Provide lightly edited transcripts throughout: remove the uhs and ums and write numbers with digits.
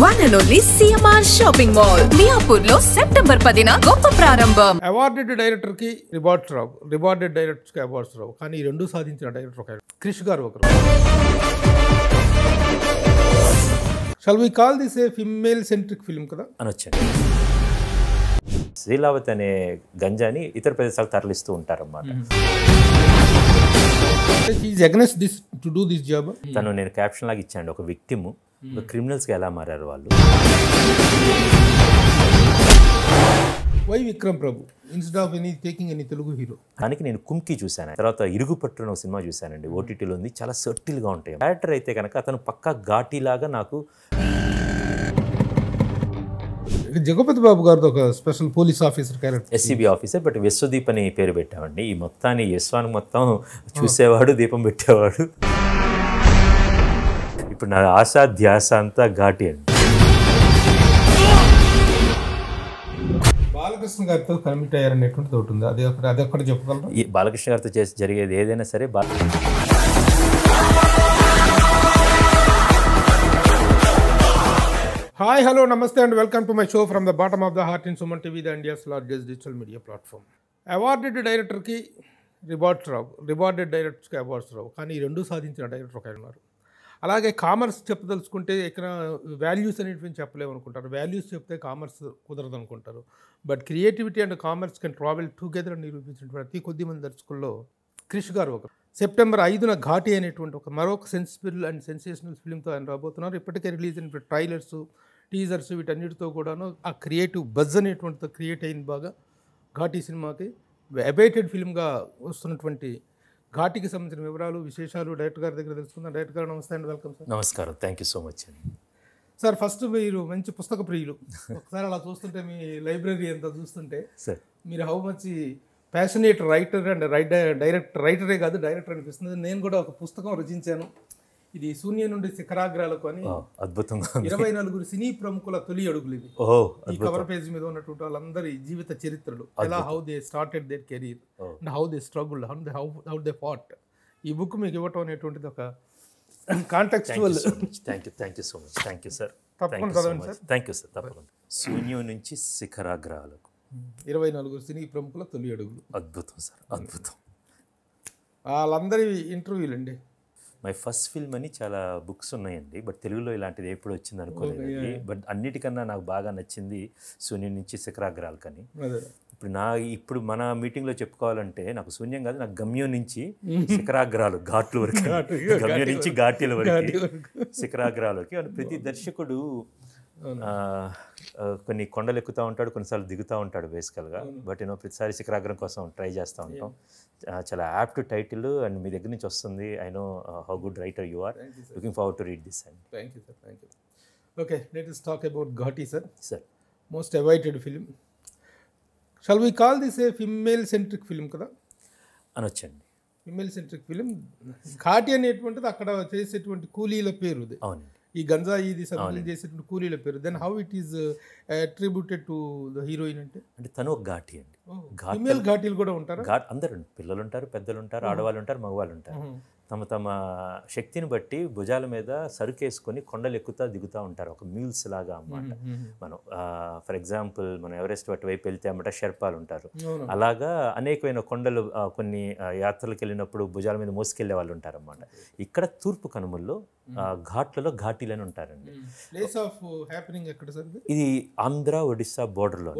One and only CMR Shopping Mall, Miapur lo September 10న గొప్ప ప్రారంభం. అవార్డెడ్ డైరెక్టర్ కి రివార్డ్స్ రావు, రివార్డెడ్ డైరెక్టర్స్ కి అవార్డ్స్ రావు, కానీ ఈ రెండు సాధించిన డైరెక్టర్ ఒక క్రిష్ గారు ఒకరు. Shall we call this a female centric film కదా అనొచ్చండి. శ్రీలావతి అనే గంజాని ఇతర ప్రదేశాలకు తరలిస్తూ ఉంటారన్నమాట. తను నేను క్యాప్షన్ లాగా ఇచ్చాను, ఒక విక్టిమ్ క్రిమినల్స్గా ఎలా మారారు వాళ్ళు. Why Vikram Prabhu instead of any taking any Telugu hero. దానికి నేను కుంకి చూశాను, తర్వాత ఇరుగు పట్టున ఒక సినిమా చూశానండి, ఓటీటీలో ఉంది, చాలా సర్టిల్గా ఉంటాయి. డైరెక్టర్ అయితే కనుక అతను పక్కా ఘాటీలాగా నాకు. జగపతి బాబు గారితో ఒక special police officer character, SCB officer, but Vishwadeep అని పేరు పెట్టామండి. ఈ మొత్తాన్ని యశ్వానికి మొత్తం చూసేవాడు, దీపం పెట్టేవాడు. ఇప్పుడు నా ఆశ ధ్యాస అంతా ఘాటి అండి. బాలకృష్ణ గారితో కమిట్ అయ్యారనేటువంటిది ఒకటి ఉంది, అది అక్కడ చెప్పగలరా? ఈ బాలకృష్ణ గారితో చేసి జరిగేది ఏదైనా సరే హాయ్ హలో నమస్తే and welcome to my show from the bottom of the heart in Suman TV, the India's largest digital media platform. Awarded డైరెక్టర్కి రివార్డ్స్ రావు, రివార్డెడ్ డైరెక్టర్స్కి అవార్డ్స్ రావు, కానీ ఈ రెండు సాధించిన డైరెక్టర్ ఒక ఉన్నారు. అలాగే కామర్స్ చెప్పదలుచుకుంటే ఇక్కడ వాల్యూస్ అనేటివి చెప్పలేము అనుకుంటారు, వాల్యూస్ చెప్తే కామర్స్ కుదరదు అనుకుంటారు. But creativity and commerce can travel together అని నిరూపించినటువంటి అతి కొద్ది మంది దర్శకుల్లో క్రిష్ గారు ఒకరు. సెప్టెంబర్ 5న ఘాటి అనేటువంటి మరొక సెన్సిబుల్ అండ్ సెన్సేషనల్ ఫిల్మ్తో ఆయన రాబోతున్నారు. ఇప్పటికే రిలీజ్ అయిన ట్రైలర్స్, టీజర్స్ వీటన్నిటితో కూడాను ఆ క్రియేటివ్ బజ్ అనేటువంటితో క్రియేట్ అయింది బాగా. ఘాటి సినిమాకి అబైటెడ్ ఫిల్మ్గా వస్తున్నటువంటి ఘాటికి సంబంధించిన వివరాలు, విశేషాలు డైరెక్టర్ గారి దగ్గర తెలుసుకుందాం. డైరెక్టర్ గారు నమస్తే అండి, వెల్కమ్ సార్. నమస్కారం, థ్యాంక్ యూ సో మచ్ అండి. సార్ ఫస్ట్ మీరు మంచి పుస్తక ప్రియులు, ఒకసారి అలా చూస్తుంటే మీ లైబ్రరీ అంతా చూస్తుంటే సార్ మీరు how much passionate writer and రైటరే కాదు డైరెక్టర్ అనిపిస్తుంది. నేను కూడా ఒక పుస్తకం రచించాను, ఇది శూన్యం నుండి శిఖరాగ్రాలకు అని. అద్భుతంగా 24 సినీ ప్రముఖుల తొలి అడుగులు ఇవి. ఈ కవర్ పేజ్ మీద ఉన్నటువంటి వాళ్ళందరి జీవిత చరిత్రలు, ఎలా how they started their career and how they struggled, how they fought. ఈ బుక్ మీకు ఇవ్వటం అనేటువంటిది ఒక contextual. Thank you so much, thank you sir. తప్పకుండా చదవండి సార్. థ్యాంక్ యూ సార్, తప్పకుండా. శూన్యం నుంచి శిఖరాగ్రాలకు 24 సినీ ప్రముఖుల తొలి అడుగులు. అద్భుతం సార్, అద్భుతం. వాళ్ళందరి ఇంటర్వ్యూలు అండి. మై ఫస్ట్ ఫిల్మ్ అని చాలా బుక్స్ ఉన్నాయండి, బట్ తెలుగులో ఇలాంటిది ఎప్పుడు వచ్చింది అనుకోలేదండి. బట్ అన్నిటికన్నా నాకు బాగా నచ్చింది శూన్యం నుంచి శిఖరాగ్రాలకని. ఇప్పుడు మన మీటింగ్లో చెప్పుకోవాలంటే నాకు శూన్యం కాదు, నాకు గమ్యం నుంచి శిఖరాగ్రాలు, ఘాట్ల వరకు, గమ్యం నుంచి ఘాట్ల వరకు, శిఖరాగ్రాలకి. ప్రతి దర్శకుడు కొన్ని కొండలు ఎక్కుతూ ఉంటాడు, కొన్నిసార్లు దిగుతూ ఉంటాడు బేసికల్గా. బట్ ప్రతిసారి శిఖరాగ్రం కోసం ట్రై చేస్తూ ఉంటాం. చాలా యాప్ట్ టైటిల్ అండ్ మీ దగ్గర నుంచి వస్తుంది. I know how good writer you are. Looking forward to read this. And thank you sir, thank you. Okay, let us talk about Ghaati sir. Sir most awaited film. Shall we call this a female centric film కదా అనొచ్చండి. Female centric film. Ghaati అనేటువంటిది అక్కడ చేసేటువంటి కూలీల పేరు. అవునండి, ఈ గంజా ఇది సప్లై చేసేటువంటి కూలీల పేరు. Then how it is attributed to the heroine అంటే తను ఒక ఘాటి అండి. ఫిమేల్ ఘాటీలు కూడా ఉంటారు. అందరు పిల్లలు ఉంటారు, పెద్దలు ఉంటారు, ఆడవాళ్ళు ఉంటారు, మగవాళ్ళు ఉంటారు. తమ తమ శక్తిని బట్టి భుజాల మీద సరుకేసుకొని కొండలు ఎక్కుతా దిగుతూ ఉంటారు, ఒక మ్యూల్స్ లాగా అన్నమాట. మనం ఫర్ ఎగ్జాంపుల్ మనం ఎవరెస్ట్ అటువైపు వెళ్తే అన్నమాట షెర్పాలు ఉంటారు. అలాగా అనేకమైన కొండలు కొన్ని యాత్రలకు వెళ్ళినప్పుడు భుజాల మీద మోసుకెళ్లే వాళ్ళు ఉంటారు అన్నమాట. ఇక్కడ తూర్పు కనుమల్లో ఘాట్లలో ఘాటీలని ఉంటారండి. ఇది ఆంధ్ర ఒడిస్సా బోర్డర్లో,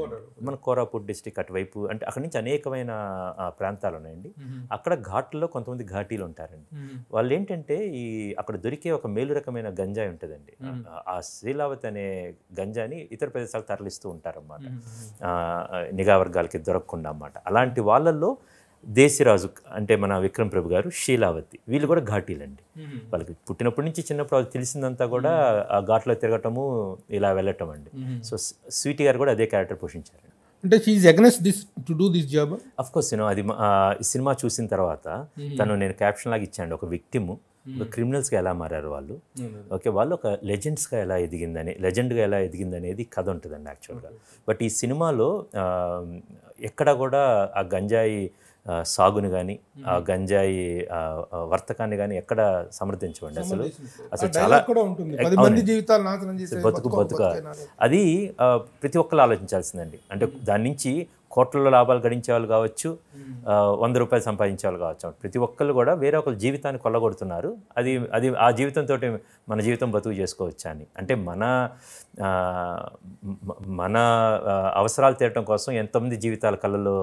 మన కోరాపుట్ డిస్టిక్ అటువైపు. అంటే అక్కడి నుంచి అనేకమైన ప్రాంతాలు ఉన్నాయండి. అక్కడ ఘాట్లలో కొంతమంది ఘాటీలు ఉంటారండి. వాళ్ళు ఏంటంటే అక్కడ దొరికే ఒక మేలు రకమైన గంజాయి ఉంటుందండి. ఆ శ్రీలావతి అనే గంజాని ఇతర ప్రదేశాలకు తరలిస్తూ ఉంటారన్నమాట, నిఘా వర్గాలకి దొరకకుండా అన్నమాట. అలాంటి వాళ్ళల్లో దేశిరాజు అంటే మన విక్రమ్ ప్రభు గారు, శీలావతి, వీళ్ళు కూడా ఘాటీలండి. వాళ్ళకి పుట్టినప్పటి నుంచి చిన్నప్పుడు వాళ్ళకి తెలిసిందంతా కూడా ఆ ఘాట్లో తిరగటము, ఇలా వెళ్ళటం అండి. సో స్వీటీ గారు కూడా అదే క్యారెక్టర్ పోషించారు. అంటే she is against this to do this job. Of course అది ఈ సినిమా చూసిన తర్వాత తను నేను క్యాప్షన్ లాగా ఇచ్చాను, ఒక విక్టిమ్ క్రిమినల్స్గా ఎలా మారారు వాళ్ళు. ఓకే, వాళ్ళు ఒక లెజెండ్గా ఎలా ఎదిగిందనేది కథ ఉంటుందండి యాక్చువల్గా. బట్ ఈ సినిమాలో ఎక్కడ కూడా ఆ గంజాయి సాగుని కానీ ఆ గంజాయి వర్తకాన్ని కానీ ఎక్కడ సమర్థించమండి అసలు చాలా కూడా ఉంటుంది 10 మంది జీవితాలు నాశనం చేసే బతుక అది ప్రతి ఒక్కరు ఆలోచించాల్సిందండి. అంటే దాని నుంచి కోట్లలో లాభాలు గడించే వాళ్ళు కావచ్చు, 100 రూపాయలు సంపాదించే వాళ్ళు కావచ్చు, ప్రతి ఒక్కళ్ళు కూడా వేరే ఒకరి జీవితాన్ని కొల్లగొడుతున్నారు. అది అది ఆ జీవితంతో మన జీవితం బతుకు చేసుకోవచ్చా అని. అంటే మన అవసరాలు తీరటం కోసం ఎంతమంది జీవితాల కళ్ళలో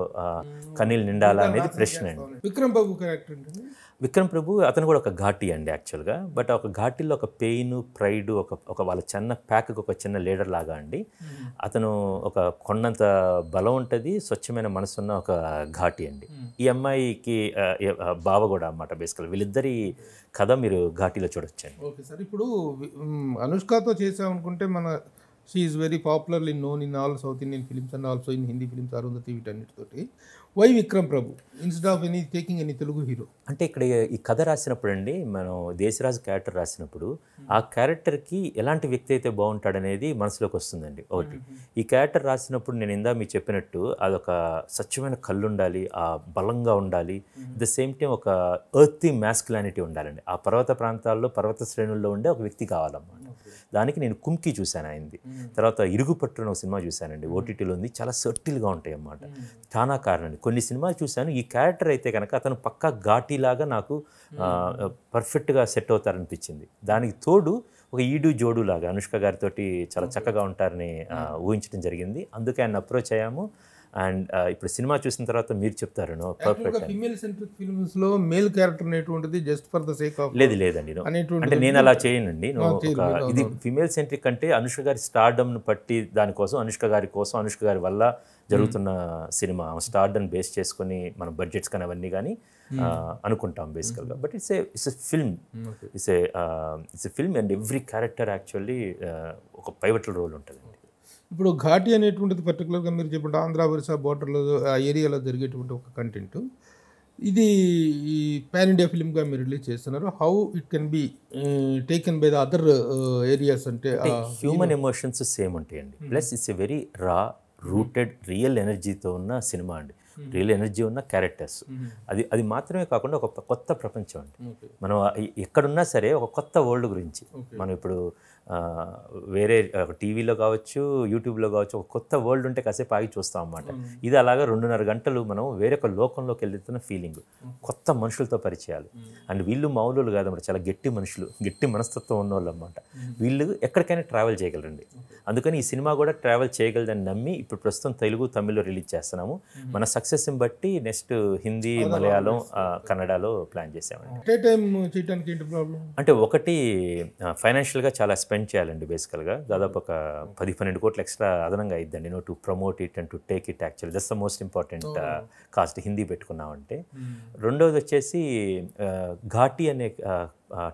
కన్నీళ్ళు నిండాలా అనేది ప్రశ్న అండి. విక్రమ్ బాబు క్యారెక్టర్ విక్రమ్ ప్రభు అతను కూడా ఒక ఘాటి అండి యాక్చువల్గా. బట్ ఒక ఘాటీలో ఒక పెయిన్, ప్రైడ్, ఒక వాళ్ళ చిన్న ప్యాక్కి ఒక చిన్న లీడర్ లాగా అండి. అతను ఒక కొండంత బలం ఉంటుంది, స్వచ్ఛమైన మనసున్న ఒక ఘాటి అండి. ఈ అమ్మాయికి బావ కూడా అన్నమాట బేసికల్. వీళ్ళిద్దరి కథ మీరు ఘాటీలో చూడొచ్చండి. ఓకే సార్, ఇప్పుడు అనుష్కతో చేసామనుకుంటే she is very popularly known in all South Indian films and also in Hindi films, Arundhati వీటన్నిటితోటి. Why Vikram Prabhu instead of taking any Telugu hero? అంటే ఇక్కడ ఈ కథ రాసినప్పుడు అండి, మనం దేశరాజు క్యారెక్టర్ రాసినప్పుడు ఆ క్యారెక్టర్కి ఎలాంటి వ్యక్తి అయితే బాగుంటాడనేది మనసులోకి వస్తుందండి. ఒకటి ఈ క్యారెక్టర్ రాసినప్పుడు నేను ఇందా మీకు చెప్పినట్టు అదొక స్వచ్ఛమైన కళ్ళు ఉండాలి, ఆ బలంగా ఉండాలి, అట్ ద సేమ్ టైం ఒక ఎర్తీ మ్యాస్కులానిటీ ఉండాలండి. ఆ పర్వత ప్రాంతాల్లో, పర్వత శ్రేణుల్లో ఉండే ఒక వ్యక్తి కావాలన్నమాట. దానికి నేను కుంకి చూశాను ఆయనది. తర్వాత ఇరుగుపట్టున ఒక సినిమా చూశానండి, ఓటీటీలో ఉంది. చాలా సర్టిల్గా ఉంటాయి అన్నమాట. చాలా కారణం కొన్ని సినిమాలు చూశాను. ఈ క్యారెక్టర్ అయితే కనుక అతను పక్కా ఘాటీలాగా నాకు పర్ఫెక్ట్గా సెట్ అవుతారనిపించింది. దానికి తోడు ఒక ఈడు జోడు లాగా అనుష్క గారితో చాలా చక్కగా ఉంటారని ఊహించడం జరిగింది. అందుకే ఆయన అప్రోచ్ అయ్యాము. అండ్ ఇప్పుడు సినిమా చూసిన తర్వాత మీరు చెప్తారు పర్ఫెక్ట్. ఫీమేల్ సెంట్రిక్ ఫిల్మ్స్ లో మేల్ క్యారెక్టర్ అనేటువంటిది just for the sake of లేదండి. అంటే నేను అలా చేయనండి. ఇది ఫీమేల్ సెంట్రిక్ అంటే అనుష్క గారి స్టార్డమ్ను పట్టి దానికోసం అనుష్క గారి వల్ల జరుగుతున్న సినిమా. స్టార్డమ్ బేస్ చేసుకొని మన బడ్జెట్స్ కానీ అవన్నీ కానీ అనుకుంటాం బేసికల్గా. But it's a film, it's a film and every character actually ఒక పైవటల్ రోల్ ఉంటుంది. ఇప్పుడు ఘాటి అనేటువంటిది పర్టికులర్గా మీరు చెప్పండి ఆంధ్ర ఒరిస్సా బోర్డర్లో ఆ ఏరియాలో జరిగేటువంటి ఒక కంటెంట్. ఇది ఈ పాన్ ఇండియా ఫిల్మ్గా మీరు రిలీజ్ చేస్తున్నారు. How it can be taken by the other areas? అంటే హ్యూమన్ ఎమోషన్స్ సేమ్ ఉంటాయండి. ప్లస్ ఇట్స్ ఎ వెరీ రా రూటెడ్ రియల్ ఎనర్జీతో ఉన్న సినిమా అండి. రియల్ ఎనర్జీ ఉన్న క్యారెక్టర్స్. అది మాత్రమే కాకుండా ఒక కొత్త ప్రపంచం అండి. మనం ఎక్కడున్నా సరే ఒక కొత్త వరల్డ్ గురించి మనం ఇప్పుడు వేరే టీవీలో కావచ్చు, యూట్యూబ్లో కావచ్చు, ఒక కొత్త వరల్డ్ ఉంటే కాసేపు ఆగి చూస్తాం అన్నమాట. ఇది అలాగా 2.5 గంటలు మనం వేరొక లోకంలోకి వెళ్తున్న ఫీలింగ్, కొత్త మనుషులతో పరిచయాలు. అండ్ వీళ్ళు మామూలు కాదన్నమాట, చాలా గట్టి మనుషులు, గట్టి మనస్తత్వం ఉన్నవాళ్ళు అన్నమాట. వీళ్ళు ఎక్కడికైనా ట్రావెల్ చేయగలరండి. అందుకని ఈ సినిమా కూడా ట్రావెల్ చేయగలదని నమ్మి ఇప్పుడు ప్రస్తుతం తెలుగు, తమిళ్లో రిలీజ్ చేస్తున్నాము. మన సక్సెస్ని బట్టి నెక్స్ట్ హిందీ, మలయాళం, కన్నడలో ప్లాన్ చేసామండి. అంటే ఒకటి ఫైనాన్షియల్గా చాలా స్పెండ్ చేయాలండి. బేసికల్గా దాదాపు ఒక 10-12 కోట్లు ఎక్స్ట్రా అదనంగా అయిద్దండి to promote it and to take it. Actually that's the most important cost Hindi పెట్టుకున్నామంటే. రెండవది వచ్చేసి ఘాటి అనే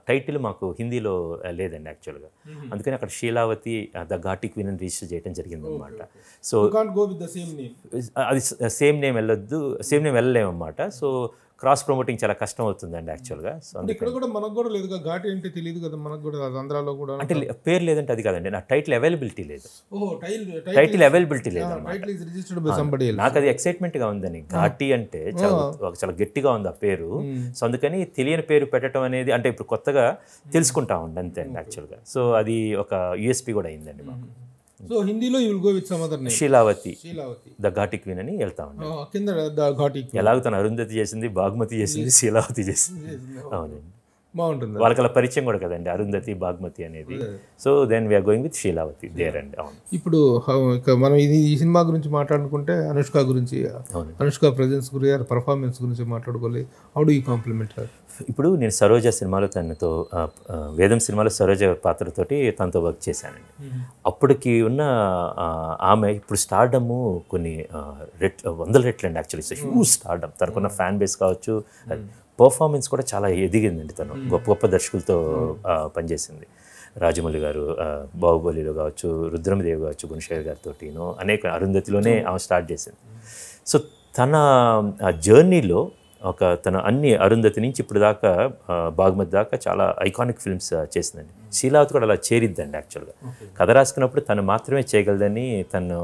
టైటిల్ మాకు హిందీలో లేదండి యాక్చువల్గా. అందుకని అక్కడ శీలావతి ద ఘాటి క్వీన్ అని రిజిస్టర్ చేయడం జరిగింది అనమాట. సో అది సేమ్ నేమ్ వెళ్ళలేమన్నమాట. సో క్రాస్ ప్రమోటింగ్ చాలా కష్టం అవుతుందండి యాక్చువల్గా. సో ఇక్కడ కూడా మనకు కూడా లేదు, ఘాటి అంటే తెలియదు కదా మనకు కూడా, ఆంధ్రాలో కూడా. అంటే పేరు లేదంటే అది కాదండి, నా టైటిల్ అవైలబిలిటీ లేదు. టైటిల్ అవైలబిలిటీ లేదు. నాకు అది ఎక్సైట్మెంట్గా ఉందని. ఘాటి అంటే చాలా గట్టిగా ఉంది ఆ పేరు. సో అందుకని తెలియని పేరు పెట్టడం అనేది, అంటే ఇప్పుడు కొత్తగా తెలుసుకుంటా ఉండి అంతే అండి యాక్చువల్గా. సో అది ఒక యూఎస్పీ కూడా అయిందండి మాకు. సో హిందీలో you will go with some other name, Sheelavathi the Ghaati queen అని వెళ్తామండి. కింద ద ఘాటి ఎలాగో తను అరుంధతి చేసింది, బాగ్మతి చేసింది, శీలావతి చేసింది. అవునండి, బాగుంటుంది. వాళ్ళకి అలా పరిచయం కూడా కదండి అరుంధతి, బాగ్మతి అనేది. So then we are going with Sheelavathi there అండి. అవును. ఇప్పుడు మనం ఈ సినిమా గురించి మాట్లాడుకుంటే అనుష్క గురించి, అనుష్క ప్రెజెన్స్ గురించి, పర్ఫార్మెన్స్ గురించి మాట్లాడుకోవాలి. How do you compliment her? ఇప్పుడు నేను సరోజ సినిమాలో తనతో, వేదం సినిమాలో సరోజ పాత్రతోటి తనతో వర్క్ చేశానండి. అప్పటికి ఉన్న ఆమె ఇప్పుడు స్టార్డమ్ కొన్ని 100 రెట్లు అండి యాక్చువల్లీ. హ్యూజ్ స్టార్డమ్, తనకున్న ఫ్యాన్ బేస్ కావచ్చు, పర్ఫార్మెన్స్ కూడా చాలా ఎదిగిందండి. తను గొప్ప గొప్ప దర్శకులతో పనిచేసింది. రాజమౌళి గారు బాహుబలిలో కావచ్చు, రుద్రమదేవి కావచ్చు, గుణశేఖర్ గారితో అనేక, అరుంధతిలోనే ఆమె స్టార్ట్ చేసింది. సో తన జర్నీలో తన అన్ని అరుంధతి నుంచి ఇప్పుడు దాకా బాగ్మతి దాకా చాలా ఐకానిక్ ఫిల్మ్స్ చేసిందండి. శీలావతి కూడా అలా చేరిద్దండి యాక్చువల్గా. కథ రాసుకున్నప్పుడు తను మాత్రమే చేయగలదని తను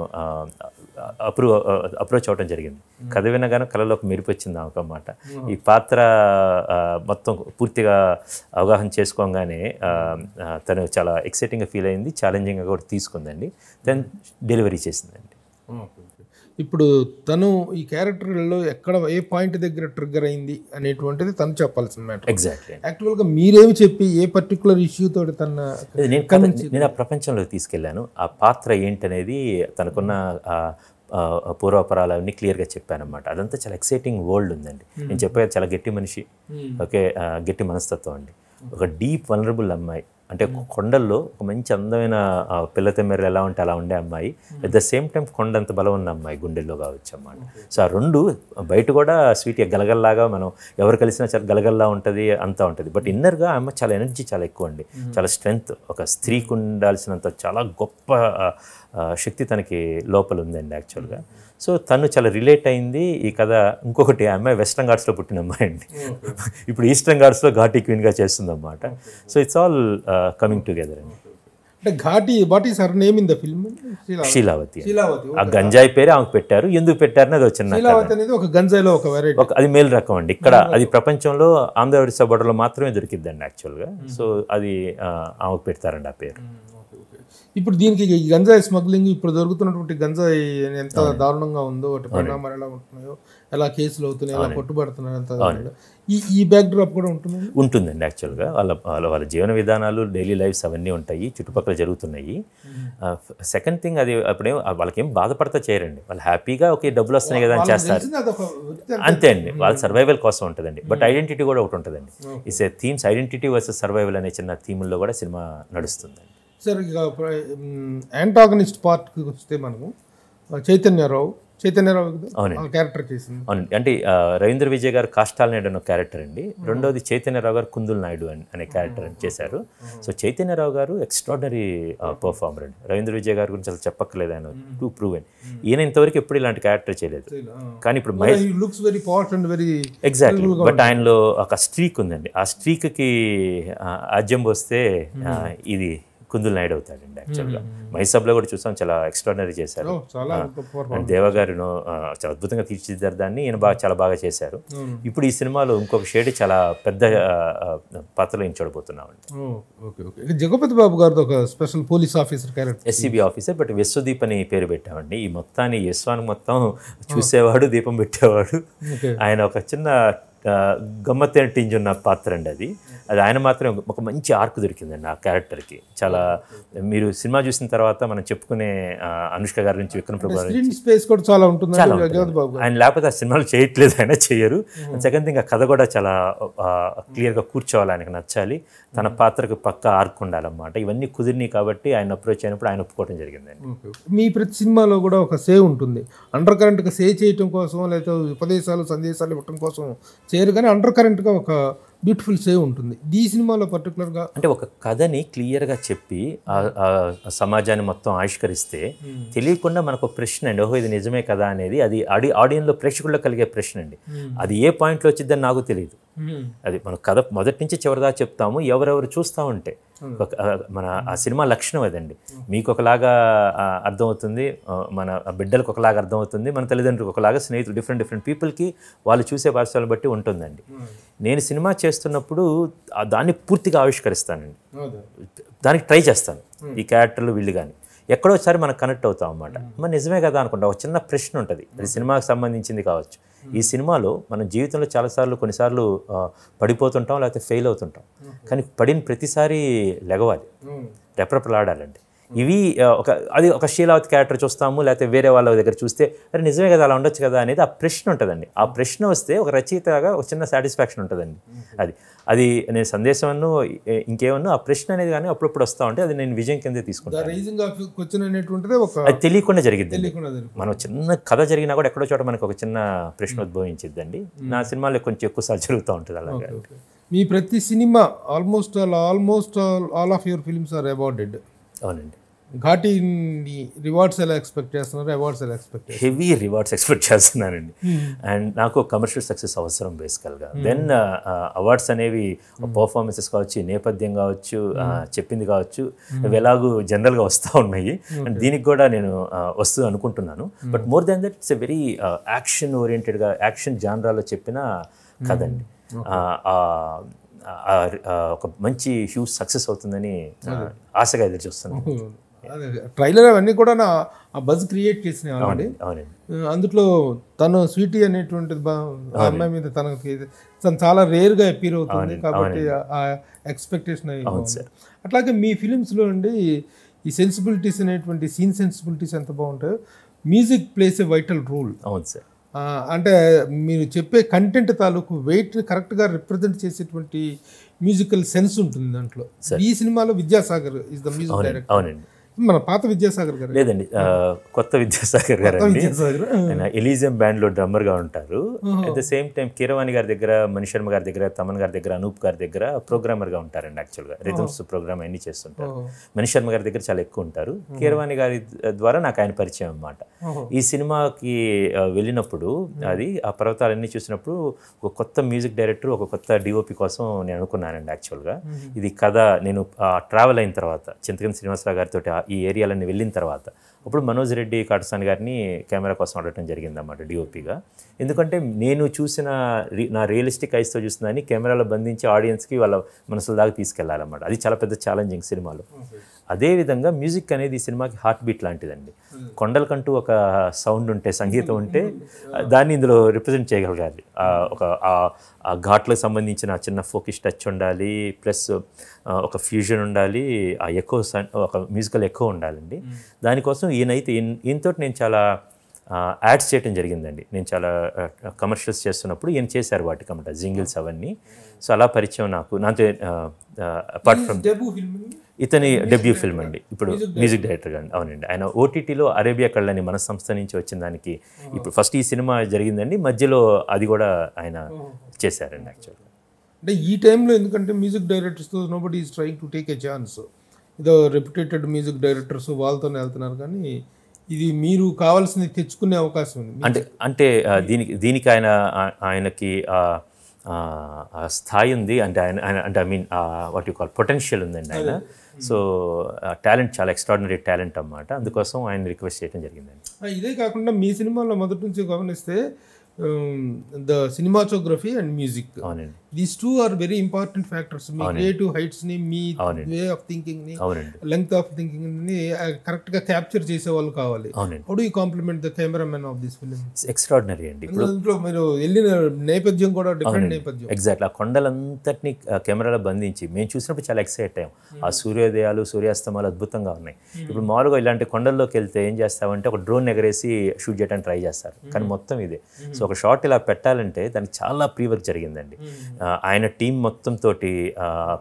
అప్రోచ్ అవ్వడం జరిగింది. కథ వినగానే కళలోకి మెరుపు వచ్చింది ఆమెకు అన్నమాట. ఈ పాత్ర మొత్తం పూర్తిగా అవగాహన చేసుకోగానే తను చాలా ఎక్సైటింగ్గా ఫీల్ అయింది, ఛాలెంజింగ్గా కూడా తీసుకుందండి. దెన్ డెలివరీ చేసిందండి. ఇప్పుడు తను ఈ క్యారెక్టర్లో ఎక్కడ ఏ పాయింట్ దగ్గర ట్రిగ్గర్ అయింది అనేటువంటిది తను చెప్పాల్సిన మ్యాటర్. ఎగ్జాక్ట్లీ. యాక్చువల్గా మీరేమి చెప్పి ఏ పర్టికులర్ ఇష్యూ తోటి నేను ఆ ప్రపంచంలోకి తీసుకెళ్ళాను. ఆ పాత్ర ఏంటనేది తనకున్న పూర్వాపరాలు అవన్నీ క్లియర్గా చెప్పానమాట. అదంతా చాలా ఎక్సైటింగ్ వరల్డ్ ఉందండి. నేను చెప్పేది చాలా గట్టి మనిషి, ఓకే, గట్టి మనస్తత్వం అండి. ఒక డీప్ వనరబుల్ అమ్మాయి, అంటే కొండల్లో ఒక మంచి అందమైన పిల్ల తెమ్మెరలు ఎలా ఉంటే అలా ఉండే అమ్మాయి, అట్ ద సేమ్ టైం కొండ అంత బలం ఉన్న అమ్మాయి గుండెల్లో కావచ్చు అన్నమాట. సో ఆ రెండు బయట కూడా స్వీట్గా గలగల్లాగా మనం ఎవరు కలిసినా చాలా గలగల్లా ఉంటుంది, అంతా ఉంటుంది. బట్ ఇన్నర్గా అమ్మ చాలా ఎనర్జీ చాలా ఎక్కువ అండి, చాలా స్ట్రెంగ్త్. ఒక స్త్రీకి ఉండాల్సినంత చాలా గొప్ప శక్తి తనకి లోపల ఉందండి యాక్చువల్గా. సో తను చాలా రిలేట్ అయింది ఈ కథ. ఇంకొకటి, ఆ అమ్మాయి వెస్ట్రన్ ఘాట్స్లో పుట్టిన అమ్మాయి అండి, ఇప్పుడు ఈస్టర్న్ ఘాట్స్లో ఘాటీ క్వీన్గా చేస్తుంది అన్నమాట. So it's all coming together అండి. అంటే Ghaati, what is her name in the film? Sheelavathi. ఆ గంజాయి పేరే ఆమెకు పెట్టారు. ఎందుకు పెట్టారని అది వచ్చిన శీలావతి అనేది ఒక గంజాయిలో ఒక వెరైటీ, అది మేల్ రకం అండి. ఇక్కడ అది ప్రపంచంలో ఆంధ్ర ఒడిశా బోర్డర్లో మాత్రమే దొరికిద్దండి యాక్చువల్గా. సో అది ఆమెకు పెడతారండి ఆ పేరు. ఇప్పుడు దీనికి గంజాయి స్మగ్లింగ్, ఇప్పుడు దొరుకుతున్నటువంటి గంజాయి ఎంత దారుణంగా ఉందో, వాటి పరిణామాలు ఎలా ఉంటున్నాయో, ఎలా కేసులు అవుతున్నాయి, ఎలా పట్టుబడుతున్నాయి, ఎంత ఈ బ్యాక్ డ్రాప్ కూడా ఉంటుందండి యాక్చువల్గా. వాళ్ళ జీవన విధానాలు, డైలీ లైఫ్స్ అవన్నీ ఉంటాయి, చుట్టుపక్కల జరుగుతున్నాయి. సెకండ్ థింగ్, అది అప్పుడే వాళ్ళకేం బాధపడతా చేయరండి, వాళ్ళు హ్యాపీగా ఓకే డబ్బులు వస్తున్నాయి కదా అని చేస్తారు, అంతే అండి. వాళ్ళ సర్వైవల్ కోసం ఉంటుందండి. బట్ ఐడెంటిటీ కూడా ఒకటి ఉంటుందండి. It's a themes, identity versus survival అనే చిన్న థీముల్లో కూడా సినిమా నడుస్తుందండి. సార్, ఇక యాంటాగనిస్ట్ పార్ట్కి వస్తే మనము చైతన్యరావు క్యారెక్టర్ చేసింది. అవునండి. అంటే రవీంద్ర విజయ్ గారు కాష్టాల్ నాయుడు అనే క్యారెక్టర్ అండి. రెండోది చైతన్యరావు గారు కుందుల్ నాయుడు అనే క్యారెక్టర్ చేశారు. సో చైతన్యరావు గారు ఎక్స్ట్రాడినరీ పర్ఫార్మర్ అండి. రవీంద్ర విజయ్ గారు గురించి అసలు చెప్పక్కర్లేదు, ఆయన టూ ప్రూవెన్. ఈయన ఇంతవరకు ఎప్పుడు ఇలాంటి క్యారెక్టర్ చేయలేదు. కానీ ఇప్పుడు ఎగ్జాక్ట్లీ. బట్ ఆయనలో ఒక స్ట్రీక్ ఉందండి. ఆ స్ట్రీక్కి ఆజ్యం పోస్తే ఇది కుందుల్ నాయుడు అవుతాడండి యాక్చువల్గా. మైసబ్లో కూడా చూసాం, చాలా ఎక్స్ట్రాడినరీ చేశారు. దేవ గారు చాలా అద్భుతంగా తీర్చిదిద్దారు దాన్ని, ఈయన చాలా బాగా చేశారు. ఇప్పుడు ఈ సినిమాలో ఇంకొక షేడ్ చాలా పెద్ద పాత్రలో ఈయన చూడబోతున్నామండి. జగపతి బాబు గారు ఒక special police officer character, SCB officer, but Vishwadeep అని పేరు పెట్టామండి. ఈ మొత్తాన్ని యశ్వానికి మొత్తం చూసేవాడు, దీపం పెట్టేవాడు. ఆయన ఒక చిన్న గమ్మత్తైన టింజ్ ఉన్న పాత్ర అండి అది. ఆయన మాత్రం ఒక మంచి ఆర్క్ దొరికిందండి ఆ క్యారెక్టర్కి. చాలా మీరు సినిమా చూసిన తర్వాత మనం చెప్పుకునే అనుష్క గారి నుంచి, విక్రమ్ ప్రభు గారి నుంచి స్పేస్ కూడా చాలా ఉంటుంది. ఆయన లేకపోతే ఆ సినిమాలు చేయట్లేదు, ఆయన చేయరు. సెకండ్ థింగ్, ఆ కథ కూడా చాలా క్లియర్గా కూర్చోవాలి, ఆయనకు నచ్చాలి, తన పాత్రకు పక్కా ఆర్క్ ఉండాలన్నమాట. ఇవన్నీ కుదిరినాయి కాబట్టి ఆయన అప్రోచ్ అయినప్పుడు ఆయన ఒప్పుకోవడం జరిగిందండి. మీ ప్రతి సినిమాలో కూడా ఒక సేవ్ ఉంటుంది. అండర్ కరెంట్గా సేవ్ చేయటం కోసం, లేకపోతే ఉపదేశాలు సందేశాలు ఇవ్వటం కోసం చేయరు, కానీ అండర్ కరెంట్గా ఒక బ్యూటిఫుల్ సేవ్ ఉంటుంది. ఈ సినిమాలో పర్టికులర్గా అంటే ఒక కథని క్లియర్గా చెప్పి సమాజాన్ని మొత్తం ఆవిష్కరిస్తే తెలియకుండా మనకు ప్రశ్న అండి, ఓహో ఇది నిజమే కదా అనేది. అది ఆడియన్లో ప్రేక్షకుల్లో కలిగే ప్రశ్న అండి. అది ఏ పాయింట్లో వచ్చిందని నాకు తెలియదు. అది మన కథ మొదటి నుంచి చివరిదా చెప్తాము, ఎవరెవరు చూస్తూ ఉంటే మన ఆ సినిమా లక్షణం అదండి. మీకు ఒకలాగా అర్థమవుతుంది, మన బిడ్డలకు ఒకలాగా అర్థమవుతుంది, మన తల్లిదండ్రులకు ఒకలాగా, స్నేహితులు డిఫరెంట్ పీపుల్కి వాళ్ళు చూసే భాషలను బట్టి ఉంటుందండి. నేను సినిమా చేస్తున్నప్పుడు దాన్ని పూర్తిగా ఆవిష్కరిస్తానండి, దానికి ట్రై చేస్తాను. ఈ క్యారెక్టర్లు వీళ్ళు కానీ ఎక్కడోసారి మనకు కనెక్ట్ అవుతాం అన్నమాట. మరి నిజమే కదా అనుకుంటా, ఒక చిన్న ప్రశ్న ఉంటుంది, అది సినిమాకి సంబంధించింది కావచ్చు. ఈ సినిమాలో మన జీవితంలో చాలాసార్లు కొన్నిసార్లు పడిపోతుంటాం, లేకపోతే ఫెయిల్ అవుతుంటాం, కానీ పడిన ప్రతిసారి లెగవాలి, రెపరెపలాడాలండి. ఇవి ఒక శీలావతి క్యారెక్టర్ చూస్తాము, లేకపోతే వేరే వాళ్ళ దగ్గర చూస్తే అరే నిజమే కదా, అలా ఉండొచ్చు కదా అనేది ఆ ప్రశ్న ఉంటుందండి. ఆ ప్రశ్న వస్తే ఒక రచయితగా ఒక చిన్న సాటిస్ఫాక్షన్ ఉంటుందండి. అది నేను సందేశం ఇంకేమన్నా ఆ ప్రశ్న అనేది కానీ అప్పుడప్పుడు వస్తూ ఉంటే అది నేను విజయం కిందే తీసుకుంటాను. అది తెలియకుండా జరిగిద్ది. మనం చిన్న కథ జరిగినా కూడా ఎక్కడో చోట మనకు ఒక చిన్న ప్రశ్న ఉద్భవించిద్దండి. నా సినిమాలో కొంచెం ఎక్కువసార్లు జరుగుతూ ఉంటుంది అలాగే. మీ ప్రతి సినిమా almost all of your films are awarded. అవునండి. ఘాటి రివార్డ్స్ ఎలా ఎక్స్పెక్ట్ చేస్తున్నారు, అవార్డ్స్ ఎలా ఎక్స్పెక్ట్ చేస్తున్నారు? హెవీ రివార్డ్స్ ఎక్స్పెక్ట్ చేస్తున్నానండి. అండ్ నాకు కమర్షియల్ సక్సెస్ అవసరం బేసికల్గా. దెన్ అవార్డ్స్ అనేవి పర్ఫార్మెన్సెస్ కావచ్చు, నేపథ్యం కావచ్చు, చెప్పింది కావచ్చు, అవి ఎలాగూ జనరల్గా వస్తూ ఉన్నాయి. అండ్ దీనికి కూడా నేను వస్తూ అనుకుంటున్నాను. But more than that it's a very action ఓరియంటెడ్గా, యాక్షన్ జానరాలో చెప్పిన కదండి. ఒక మంచి హ్యూజ్ సక్సెస్ అవుతుందని ఆశగా ఎదురు చూస్తున్నాను. ట్రైలర్ అవన్నీ కూడా ఆ బజ్ క్రియేట్ చేసినాయి ఆల్రెడీ. అవునండి. అందులో తను స్వీటీ అనేటువంటిది అమ్మాయి మీద తను చాలా రేర్గా అపీర్ అవుతుంది కాబట్టి ఆ ఎక్స్పెక్టేషన్ అయ్యి. అట్లాగే మీ ఫిలిమ్స్లో అండి ఈ సెన్సిబిలిటీస్ అనేటువంటి సీన్ సెన్సిబిలిటీస్ ఎంత బాగుంటాయో, music plays a vital role. అవును సార్. అంటే మీరు చెప్పే కంటెంట్ తాలూకు వెయిట్ని కరెక్ట్గా రిప్రజెంట్ చేసేటువంటి మ్యూజికల్ సెన్స్ ఉంటుంది దాంట్లో. ఈ సినిమాలో Vidyasagar is the music director. అవునండి. మన పాత విద్యాసాగర్ గారు లేదండి, కొత్త విద్యాసాగర్ గారు అండి. ఆయన ఎలీజియం బ్యాండ్లో డ్రమ్మర్గా ఉంటారు. At the same time Keeravani గారి దగ్గర, మణి శర్మ గారి దగ్గర, తమన్ గారి దగ్గర, అనూప్ గారి దగ్గర ప్రోగ్రామర్గా ఉంటారండి. యాక్చువల్గా రిథమ్స్ ప్రోగ్రామ్ అన్నీ చేస్తుంటారు. మణి శర్మ గారి దగ్గర చాలా ఎక్కువ ఉంటారు. కీరవాణి గారి ద్వారా నాకు ఆయన పరిచయం అన్నమాట. ఈ సినిమాకి వెళ్ళినప్పుడు అది ఆ పర్వతాలన్నీ చూసినప్పుడు ఒక కొత్త మ్యూజిక్ డైరెక్టర్, ఒక కొత్త డిఓపి కోసం నేను అనుకున్నానండి. యాక్చువల్గా ఇది కథ నేను ట్రావెల్ అయిన తర్వాత, చింతకన్ శ్రీనివాసరావు గారితో ఈ ఏరియాలన్నీ వెళ్ళిన తర్వాత అప్పుడు మనోజ్ రెడ్డి కాటసాని గారిని కెమెరా కోసం అడగటం జరిగింది అన్నమాట డిఓపిగా. ఎందుకంటే నేను చూసిన నా రియలిస్టిక్ ఐస్తో చూసిందని కెమెరాలో బంధించి ఆడియన్స్కి వాళ్ళ మనసుల దాకా తీసుకెళ్లాలన్నమాట. అది చాలా పెద్ద ఛాలెంజింగ్ సినిమాలో. అదేవిధంగా మ్యూజిక్ అనేది ఈ సినిమాకి హార్ట్ బీట్ లాంటిదండి. కొండలకంటూ ఒక సౌండ్ ఉంటే, సంగీతం ఉంటే దాన్ని ఇందులో రిప్రజెంట్ చేయగలగాలి. ఒక ఆ ఘాట్లకు సంబంధించిన చిన్న ఫోకిష్ టచ్ ఉండాలి, ప్లస్ ఒక ఫ్యూజన్ ఉండాలి, ఆ ఎకో ఒక మ్యూజికల్ ఎకో ఉండాలండి. దానికోసం ఈయనతో నేను చాలా యాడ్స్ చేయడం జరిగిందండి. నేను చాలా కమర్షియల్స్ చేస్తున్నప్పుడు ఈయన చేశారు వాటికన్నమాట, జింగిల్స్ అవన్నీ. సో అలా పరిచయం నాతో అపార్ట్ ఫ్రమ్ ఇతని డెబ్యూ ఫిల్మ్ అండి. ఇప్పుడు మ్యూజిక్ డైరెక్టర్ అండి. అవునండి. ఆయన ఓటీటీలో అరేబియా కళ్ళని మన సంస్థ నుంచి వచ్చిన దానికి ఇప్పుడు ఫస్ట్ ఈ సినిమా జరిగిందండి, మధ్యలో అది కూడా ఆయన చేశారండి. యాక్చువల్గా అంటే ఈ టైంలో ఎందుకంటే మ్యూజిక్ డైరెక్టర్స్తో nobody is trying to take a chance. ఏదో రెప్యుటేటెడ్ మ్యూజిక్ డైరెక్టర్స్ వాళ్ళతోనే వెళ్తున్నారు, కానీ ఇది మీరు కావాల్సింది తెచ్చుకునే అవకాశం ఉంది. అంటే దీనికి ఆయనకి స్థాయి ఉంది. అంటే అంటే I mean what you call potential ఉందండి ఆయన. సో టాలెంట్, చాలా ఎక్స్ట్రాడినరీ టాలెంట్ అన్నమాట. అందుకోసం ఆయన రిక్వెస్ట్ చేయడం జరిగిందండి. ఇదే కాకుండా మీ సినిమాలో మొదటి నుంచి గమనిస్తే the cinematography and music, these two are very important factors. మీ క్రియేటివ్ హైట్స్ ని, మీ వే ఆఫ్ థింకింగ్ ని, లెంగ్త్ ఆఫ్ థింకింగ్ ని కరెక్ట్ గా క్యాప్చర్ చేసే వాళ్ళు కావాలి. How do you compliment the cameraman of this film? Extraordinary అండి. ఇప్పుడు మీరు వెళ్ళిన నేపథ్యం కూడా డిఫరెంట్ నేపథ్యం. ఎగ్జాక్ట్లీ. ఆ కొండలంతటిని కెమెరాలో బంధించి మేము చూసినప్పుడు చాలా ఎక్సైట్ అయ్యాం. ఆ సూర్యోదయాలు, సూర్యాస్తమాలు అద్భుతంగా ఉన్నాయి. ఇప్పుడు మామూలుగా ఇలాంటి కొండల్లోకి వెళ్తే ఏం చేస్తామంటే ఒక డ్రోన్ ఎగరేసి షూట్ చేయడానికి ట్రై చేస్తారు, కానీ మొత్తం ఇదే. సో ఒక షాట్ ఇలా పెట్టాలంటే దానికి చాలా ప్రీ వర్క్ జరిగిందండి. ఆయన టీం మొత్తం తోటి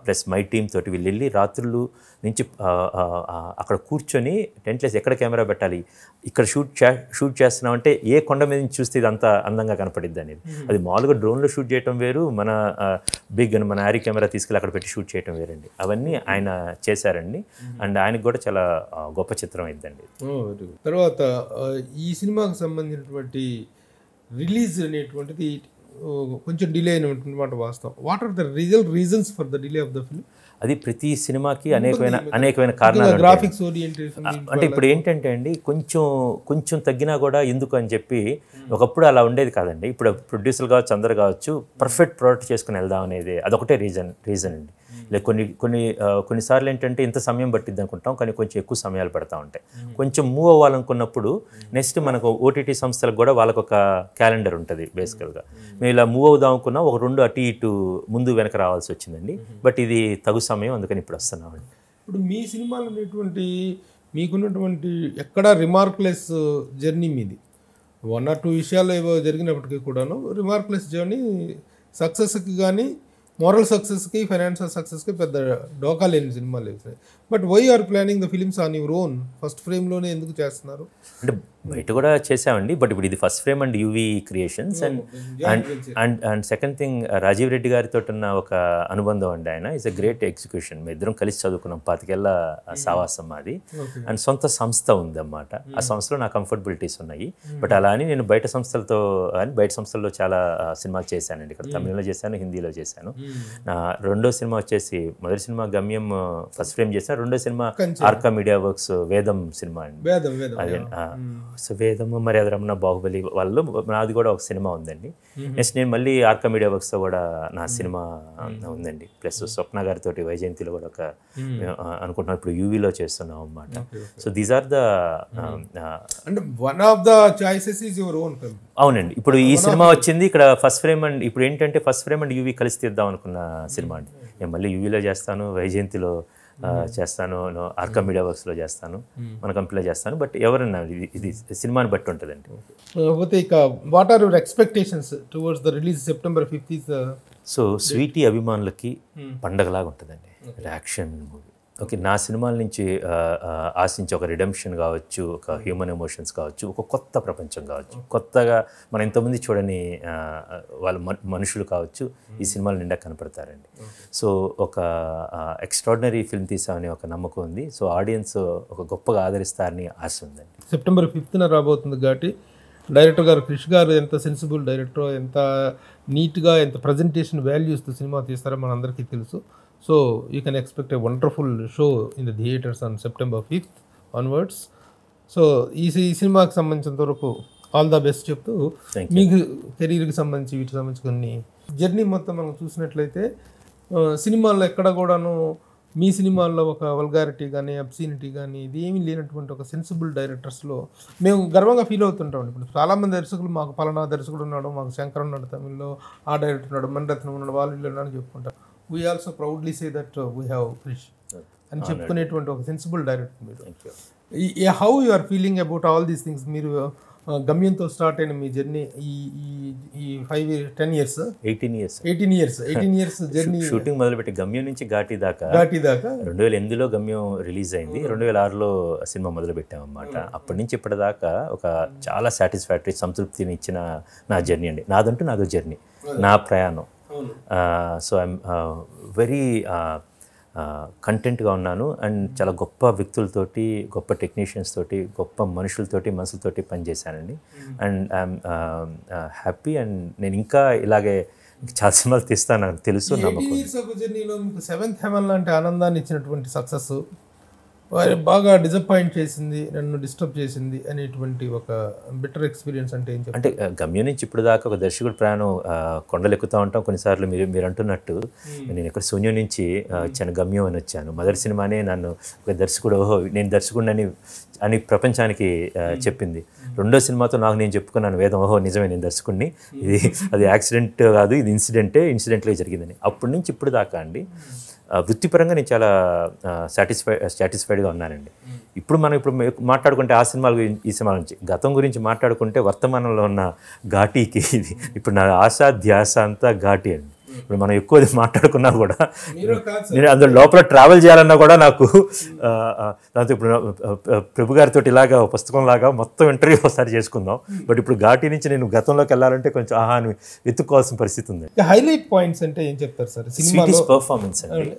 ప్లస్ మై టీమ్ తోటి వీళ్ళు వెళ్ళి రాత్రులు నుంచి అక్కడ కూర్చొని టెంట్లేసి ఎక్కడ కెమెరా పెట్టాలి, ఇక్కడ షూట్ చేస్తున్నామంటే ఏ కొండ మీద నుంచి చూస్తే ఇది అంత అందంగా కనపడిద్ది అనేది. అది మామూలుగా డ్రోన్లో షూట్ చేయడం వేరు, మన యారీ కెమెరా తీసుకెళ్ళి అక్కడ పెట్టి షూట్ చేయడం వేరండి. అవన్నీ ఆయన చేశారండి. అండ్ ఆయనకు కూడా చాలా గొప్ప చిత్రం అయిందండి. తర్వాత ఈ సినిమాకు సంబంధించినటువంటి రిలీజ్ అనేటువంటిది కొంచెం డిలే అయినటువంటి మాట వాస్తవం. What are the reasons for the delay of the film? అది ప్రతి సినిమాకి అనేకమైన కారణాలు. గ్రాఫిక్స్ ఓరియంటేషన్ అంటే ఇప్పుడు ఏంటంటే అండి, కొంచెం తగ్గినా కూడా ఎందుకు అని చెప్పి, ఒకప్పుడు అలా ఉండేది కాదండి. ఇప్పుడు ప్రొడ్యూసర్ కావచ్చు, అందరు కావచ్చు, పర్ఫెక్ట్ ప్రోడక్ట్ చేసుకుని వెళ్దాం అనేది అదొకటే రీజన్ అండి. లేక కొన్నిసార్లు ఏంటంటే ఇంత సమయం పట్టిద్ది అనుకుంటాం, కానీ కొంచెం ఎక్కువ సమయాలు పడతా ఉంటాయి. కొంచెం మూవ్ అవ్వాలనుకున్నప్పుడు నెక్స్ట్ మనకు ఓటీటీ సంస్థలకు కూడా వాళ్ళకు ఒక క్యాలెండర్ ఉంటుంది బేసికల్గా. మేము ఇలా మూవ్ అవుదాం అనుకున్నా ఒక 2 అటు ఇటు ముందు వెనక రావాల్సి వచ్చిందండి. బట్ ఇది తగు సమయం, అందుకని ఇప్పుడు వస్తున్నామండి. ఇప్పుడు మీ సినిమాలు అనేటువంటి మీకున్నటువంటి ఎక్కడా రిమార్క్లెస్ జర్నీ మీది. 1 or 2 విషయాలు ఏవో జరిగినప్పటికీ కూడాను రిమార్క్లెస్ జర్నీ, సక్సెస్కి కానీ మోరల్ సక్సెస్కి, ఫైనాన్షియల్ సక్సెస్కి పెద్ద డోకా లేని సినిమాలు. But why are planning the films on your own? First ఫ్రేమ్లోనే ఎందుకు చేస్తున్నారు? అంటే బయట కూడా చేసామండి, బట్ ఇప్పుడు ఇది first frame and UV creations. And second thing, Rajeev Reddy గారితో ఉన్న ఒక అనుబంధం అండి. ఆయన ఈజ్ అ గ్రేట్ ఎగ్జిక్యూషన్. మేము ఇద్దరం కలిసి చదువుకున్నాం, 25 ఏళ్ల సావాసం మాది. అండ్ సొంత సంస్థ ఉందన్నమాట. ఆ సంస్థలో నా కంఫర్టబిలిటీస్ ఉన్నాయి. బట్ అలా అని నేను బయట సంస్థల్లో చాలా సినిమాలు చేశానండి. ఇక్కడ తమిళంలో చేశాను, హిందీలో చేశాను. నా రెండో సినిమా వచ్చేసి, మొదటి సినిమా గమ్యం ఫస్ట్ ఫ్రేమ్ చేశాను. రెండో సినిమా ఆర్కా మీడియా వర్క్స్ వేదం సినిమా అండి. అదే సో వేదము, మర్యాద రమణ, బాహుబలి వాళ్ళు నాది కూడా ఒక సినిమా ఉందండి. నెక్స్ట్ నేను మళ్ళీ ఆర్కా మీడియా వర్క్స్తో కూడా నా సినిమా ఉందండి. ప్లస్ స్వప్న గారితో వైజయంతిలో కూడా ఒక అనుకుంటున్నాం, ఇప్పుడు యూవీలో చేస్తున్నాం అన్నమాట. So these are the one of the choices is your own film. అవునండి. ఇప్పుడు ఈ సినిమా వచ్చింది ఇక్కడ ఫస్ట్ ఫ్రేమ్ అండ్ ఇప్పుడు ఏంటంటే ఫస్ట్ ఫ్రేమ్ అండ్ యూవీ కలిసి తీద్దాం అనుకున్న సినిమా అండి. నేను మళ్ళీ యూవీలో చేస్తాను, వైజయంతిలో చేస్తాను, ఆర్కా మీడియా వర్క్స్లో చేస్తాను, మన కంపెనీలో చేస్తాను. బట్ ఎవరన్నా ఇది సినిమాని బట్టి ఉంటుందండి. కాకపోతే ఇక what are your expectations towards the release September 5th is so Sweety అభిమానులకి పండగలాగా ఉంటుందండి యాక్షన్ మూవీ. ఓకే, నా సినిమాల నుంచి ఆశించి ఒక రిడెంప్షన్ కావచ్చు, ఒక హ్యూమన్ ఎమోషన్స్ కావచ్చు, ఒక కొత్త ప్రపంచం కావచ్చు, కొత్తగా మనం ఎంతోమంది చూడని వాళ్ళ మనుషులు కావచ్చు ఈ సినిమాల నిండా కనపడతారండి. సో ఒక ఎక్స్ట్రాడినరీ ఫిల్మ్ తీసామని ఒక నమ్మకం ఉంది. సో ఆడియన్స్ ఒక గొప్పగా ఆదరిస్తారని ఆశ ఉందండి. September 5th రాబోతుంది కాబట్టి డైరెక్టర్ గారు క్రిష్ గారు ఎంత సెన్సిబుల్ డైరెక్టర్, ఎంత నీట్గా, ఎంత ప్రజెంటేషన్ వాల్యూస్తో సినిమా తీస్తారో మనందరికీ తెలుసు. So you can expect a wonderful show in the theatres on September 5th onwards. So ఈ సినిమాకి సంబంధించినంత వరకు ఆల్ ద బెస్ట్ చెప్తూ, మీకు కెరీర్కి సంబంధించి వీటికి సంబంధించి కొన్ని జర్నీ మొత్తం మనం చూసినట్లయితే సినిమాల్లో ఎక్కడ కూడాను మీ సినిమాల్లో ఒక వల్గారిటీ కానీ, అబ్సీనిటీ కానీ ఇది ఏమీ లేనటువంటి ఒక సెన్సిబుల్ డైరెక్టర్స్లో మేము గర్వంగా ఫీల్ అవుతుంటాం. ఇప్పుడు చాలామంది దర్శకులు మాకు పలానా దర్శకుడు ఉన్నాడు, మాకు శంకర్ ఉన్నాడు తమిళ్లో, ఆ డైరెక్టర్ ఉన్నాడు, మణిరత్నం ఉన్నాడు, వాళ్ళు ఉన్నాడు అని చెప్పుకుంటాం. We also proudly say that we have Krish అని చెప్పుకునేటువంటి ఒక సెన్సిబుల్ డైరెక్టర్ మీరు. How you are feeling about all these things? మీరు గమ్యంతో స్టార్ట్ అయిన మీ జర్నీ ఈ 18 ఇయర్స్ జర్నీ, షూటింగ్ మొదలుపెట్టి గమ్యం నుంచి ఘాటీ దాకా 2008లో గమ్యం రిలీజ్ అయింది. 2006లో సినిమా మొదలు పెట్టాం అన్నమాట. అప్పటి నుంచి ఇప్పటిదాకా ఒక చాలా సాటిస్ఫాక్టరీ, సంతృప్తిని ఇచ్చిన నా జర్నీ అండి. నాదో జర్నీ, నా ప్రయాణం. సో ఐఎమ్ వెరీ కంటెంట్గా ఉన్నాను. అండ్ చాలా గొప్ప వ్యక్తులతోటి, గొప్ప టెక్నీషియన్స్ తోటి, గొప్ప మనసులతోటి పనిచేశానండి. And I'm happy. అండ్ నేను ఇంకా ఇలాగే చాలా సినిమాలు తీస్తాను, నాకు తెలుసు, నమ్మకం. జర్నీలో మీకు 7th హెవెన్ లాంటి ఆనందాన్ని ఇచ్చినటువంటి సక్సెస్ బాగా డిసప్పాయింట్ చేసింది, నన్ను డిస్టర్బ్ చేసింది అనేటువంటి ఒక బెటర్ ఎక్స్పీరియన్స్ అంటే ఏం చెప్పాలి? అంటే గమ్యం నుంచి ఇప్పుడు దాకా ఒక దర్శకుడు ప్రయాణం కొండలు ఎక్కుతూ ఉంటాం. కొన్నిసార్లు మీరు అంటున్నట్టు నేను ఇక్కడ శూన్యం నుంచి వచ్చాను, గమ్యం అని వచ్చాను. మొదటి సినిమానే నన్ను ఒక దర్శకుడు, ఓహో నేను దర్శకుడిని అని ప్రపంచానికి చెప్పింది. రెండో సినిమాతో నాకు నేను చెప్పుకున్నాను, వేదం, ఓహో నిజమే నేను దర్శకుడిని, అది యాక్సిడెంట్ కాదు, ఇది ఇన్సిడెంట్గా జరిగిందని. అప్పటి నుంచి ఇప్పుడు దాకా అండి వృత్తిపరంగా నేను చాలా సాటిస్ఫైడ్గా ఉన్నానండి. ఇప్పుడు మాట్లాడుకుంటే ఆ సినిమాలు, ఈ సినిమాల నుంచి గతం గురించి మాట్లాడుకుంటే వర్తమానంలో ఉన్న ఘాటీకి ఇది ఇప్పుడు నా ఆశ ధ్యాస అంతా ఘాటీ అండి. ఇప్పుడు మనం ఎక్కువ మాట్లాడుకున్నా కూడా, నేను అందులో లోపల ట్రావెల్ చేయాలన్నా కూడా నాకు దాంతో ఇప్పుడు ప్రభు గారితో ఇలాగా పుస్తకం లాగా మొత్తం ఇంటర్వ్యూ ఒకసారి చేసుకుందాం. బట్ ఇప్పుడు ఘాటీ నుంచి నేను గతంలోకి వెళ్ళాలంటే కొంచెం అని వెతుక్కోవాల్సిన పరిస్థితి ఉంది. హైలైట్ పాయింట్స్ అంటే ఏం చెప్తారు సార్? పర్ఫార్మెన్స్ అండి,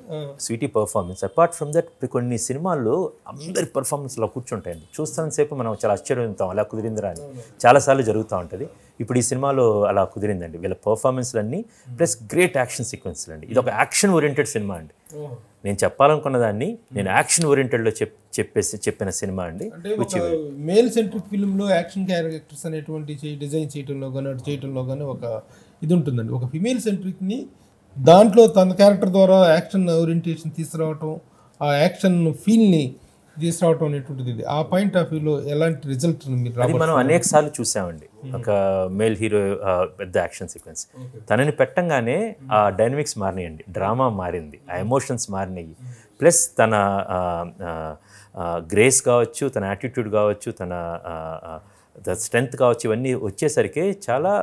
Sweety performance. Apart from that కొన్ని సినిమాల్లో అందరి పర్ఫార్మెన్స్ అలా కూర్చుంటాయండి, చూస్తున్నంతసేపు మనం చాలా ఆశ్చర్యపోతాం, అలా కుదిరిందిరా అని. చాలాసార్లు జరుగుతూ ఉంటుంది. ఇప్పుడు ఈ సినిమాలో అలా కుదిరిందండి. వీళ్ళ పర్ఫార్మెన్స్లు అన్నీ ప్లస్ గ్రేట్ యాక్షన్ సీక్వెన్స్లు అండి. ఇది ఒక యాక్షన్ ఓరియంటెడ్ సినిమా అండి. నేను చెప్పాలనుకున్న దాన్ని నేను యాక్షన్ ఓరియంటెడ్లో చెప్పిన సినిమా అండి. మేల్ సెంట్రిక్ ఫిల్మ్లో యాక్షన్ క్యారెక్టర్స్ అనేటువంటి డిజైన్ చేయడంలో కానీ, అటు చేయడంలో కానీ ఒక ఇది ఉంటుందండి. ఒక ఫిమేల్ సెంట్రిక్ని దాంట్లో తన క్యారెక్టర్ ద్వారా యాక్షన్ ఓరియంటేషన్ తీసుకురావటం, ఆ యాక్షన్ ఫీల్ని తీసుకురావటం అనేటువంటిది. ఇది ఆ పాయింట్ ఆఫ్ వ్యూలో ఎలాంటి రిజల్ట్ మనం అనేక సార్లు చూసామండి. ఒక మేల్ హీరో పెద్ద యాక్షన్ సీక్వెన్స్, తనని పెట్టంగానే ఆ డైనమిక్స్ మారినాయండి, డ్రామా మారింది, ఆ ఎమోషన్స్ మారినాయి. ప్లస్ తన గ్రేస్ కావచ్చు, తన యాటిట్యూడ్ కావచ్చు, తన స్ట్రెంగ్త్ కావచ్చు, ఇవన్నీ వచ్చేసరికి చాలా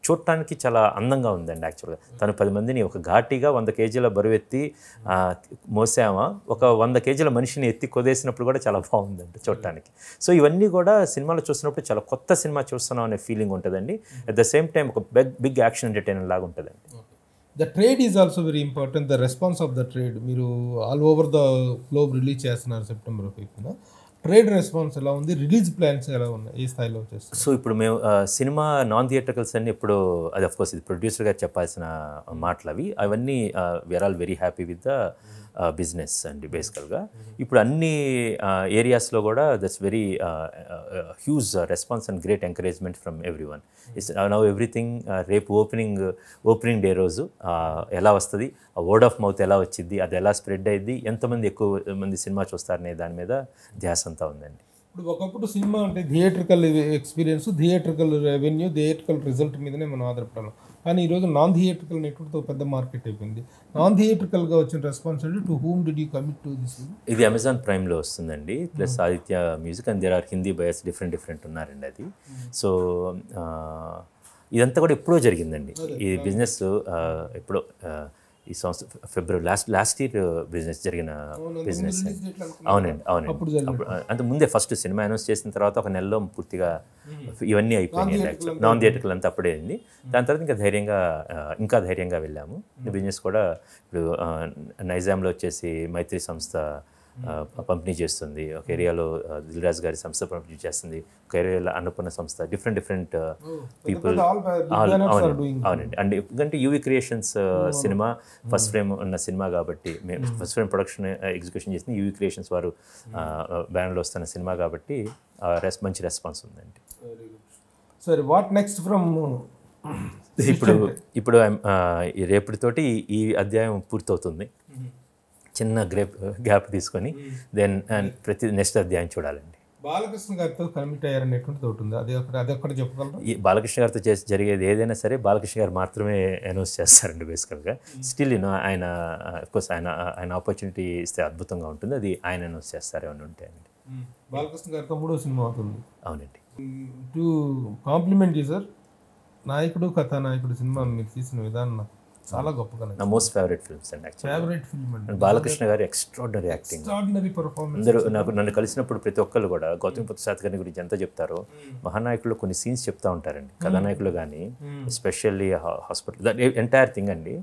చూడటానికి చాలా అందంగా ఉందండి యాక్చువల్గా. తను 10 మందిని ఒక ఘాటీగా 100 కేజీల బరువెత్తి మోసామా, ఒక 100 కేజీల మనిషిని ఎత్తి కొదేసినప్పుడు కూడా చాలా బాగుందండి చూడటానికి. సో ఇవన్నీ కూడా సినిమాలో చూస్తున్నప్పుడు చాలా కొత్త సినిమా చూస్తున్నాం అనే ఫీలింగ్ ఉంటుందండి. అట్ ద సేమ్ టైం ఒక బిగ్ యాక్షన్ ఎంటర్టైనర్ లాగా ఉంటుందండి. The trade is also very important, the response of the trade. మీరు all over the globe release చేస్తున్నారు సెప్టెంబర్ 5న. ట్రేడ్ రెస్పాన్స్ ఎలా ఉంది, రిలీజ్ ప్లాన్స్ ఎలా ఉన్నాయి, ఏ స్థాయిలో వచ్చేస్తుంది? సో ఇప్పుడు మేము సినిమా నాన్ థియేటర్కల్స్ అన్ని ఇప్పుడు అది అఫ్కోర్స్ ఇది ప్రొడ్యూసర్ గారు చెప్పాల్సిన మాటలు అవన్నీ we are all very happy with the business అండి బేసికల్గా. ఇప్పుడు అన్ని ఏరియాస్లో కూడా that's very huge response and great encouragement from everyone. It's now everything. రేపు ఓపెనింగ్ డే రోజు ఎలా వస్తుంది, ఆ వర్డ్ ఆఫ్ మౌత్ ఎలా వచ్చింది, అది ఎలా స్ప్రెడ్ అయ్యింది, ఎంతమంది ఎక్కువ మంది సినిమా చూస్తారనే దాని మీద ధ్యాస అంతా ఉందండి. ఇప్పుడు ఒకప్పుడు సినిమా అంటే theatrical experience, theatrical revenue, theatrical result మీదనే మనం ఆధారపడాలి. కానీ ఈరోజు నాన్ థియేట్రికల్ నెట్వర్క్తో పెద్ద మార్కెట్ అయిపోయింది. నాన్ థియేట్రికల్గా వచ్చిన responsibility to whom did you commit to this? ఇది అమెజాన్ ప్రైమ్లో వస్తుందండి, plus Aditya music and there are Hindi buyers different ఉన్నారండి అది. సో ఇదంతా కూడా ఎప్పుడో జరిగిందండి ఈ బిజినెస్. ఎప్పుడో ఈ సంవత్సరం ఫిబ్రవరి లాస్ట్ ఇయర్ బిజినెస్ జరిగిన బిజినెస్. అవునండి. అంత ముందే ఫస్ట్ సినిమా అనౌన్స్ చేసిన తర్వాత ఒక నెలలో పూర్తిగా ఇవన్నీ అయిపోయినాయి. యాక్చువల్ నాన్ థియేటర్కల్ అంతా అప్పుడే అయింది. దాని తర్వాత ఇంకా ధైర్యంగా వెళ్ళాము. బిజినెస్ కూడా ఇప్పుడు నైజాంలో వచ్చేసి మైత్రి సంస్థ పంపిణీ చేస్తుంది, ఒక ఏరియాలో దిల్రాజ్ గారి సంస్థ పంపిణీ చేస్తుంది, ఒక ఏరియాలో అన్నపూర్ణ సంస్థ, డిఫరెంట్ పీపుల్. అవునండి. అండ్ ఎందుకంటే UV creations cinema first frame ఉన్న సినిమా కాబట్టి, ఫస్ట్ ఫ్రేమ్ ప్రొడక్షన్ ఎగ్జిక్యూషన్ చేసింది యూవీ క్రియేషన్స్ వారు బ్యానర్లో వస్తున్న సినిమా కాబట్టి మంచి రెస్పాన్స్ ఉందండి. సరే, వాట్ నెక్స్ట్ ఫ్రమ్? ఇప్పుడు రేపటితోటి ఈ అధ్యాయం పూర్తవుతుంది. చిన్న గ్యాప్ తీసుకొని దెన్ ప్రతి నెక్స్ట్ అధ్యాయం చూడాలండి. బాలకృష్ణ గారితో కమిట్ అయ్యారనేటువంటిది ఒకటి ఉంది, అది ఒక్కటి చెప్పగలరా? ఈ బాలకృష్ణ గారితో జరిగేది ఏదైనా సరే బాలకృష్ణ గారు మాత్రమే అనౌన్స్ చేస్తారండి బేసికల్గా. స్టిల్ ఆయన అఫ్కోర్స్ ఆయన ఆపర్చునిటీ ఇస్తే అద్భుతంగా ఉంటుంది, అది ఆయన అనౌన్స్ చేస్తారు ఏమైనా ఉంటాయండి. బాలకృష్ణ గారితో 3వ సినిమా అవుతుంది. అవునండి. టు కాంప్లిమెంట్ యూ సార్, నాయకుడు కథానాయకుడు సినిమా మీరు తీసిన విధానం నాకు చాలా గొప్పగా నా మోస్ట్ ఫేవరెట్ ఫిల్మ్స్ అండి. ఫేవరెట్ ఫిల్మ్ అండి బాలకృష్ణ గారు ఎక్స్ట్రాడినరీ యాక్టింగ్, ఎక్స్ట్రాడినరీ పర్ఫార్మెన్స్. అందరూ నన్ను కలిసినప్పుడు ప్రతి ఒక్కరు కూడా గౌతమ్ ప్రసాద్ గారి గురించి ఎంత చెప్తారో, మహానాయకుల్లో కొన్ని సీన్స్ చెప్తా ఉంటారండి కథానాయకులు కానీ, ఎస్పెషల్లీ హాస్పిటల్ ఎంటైర్ థింగ్ అండి.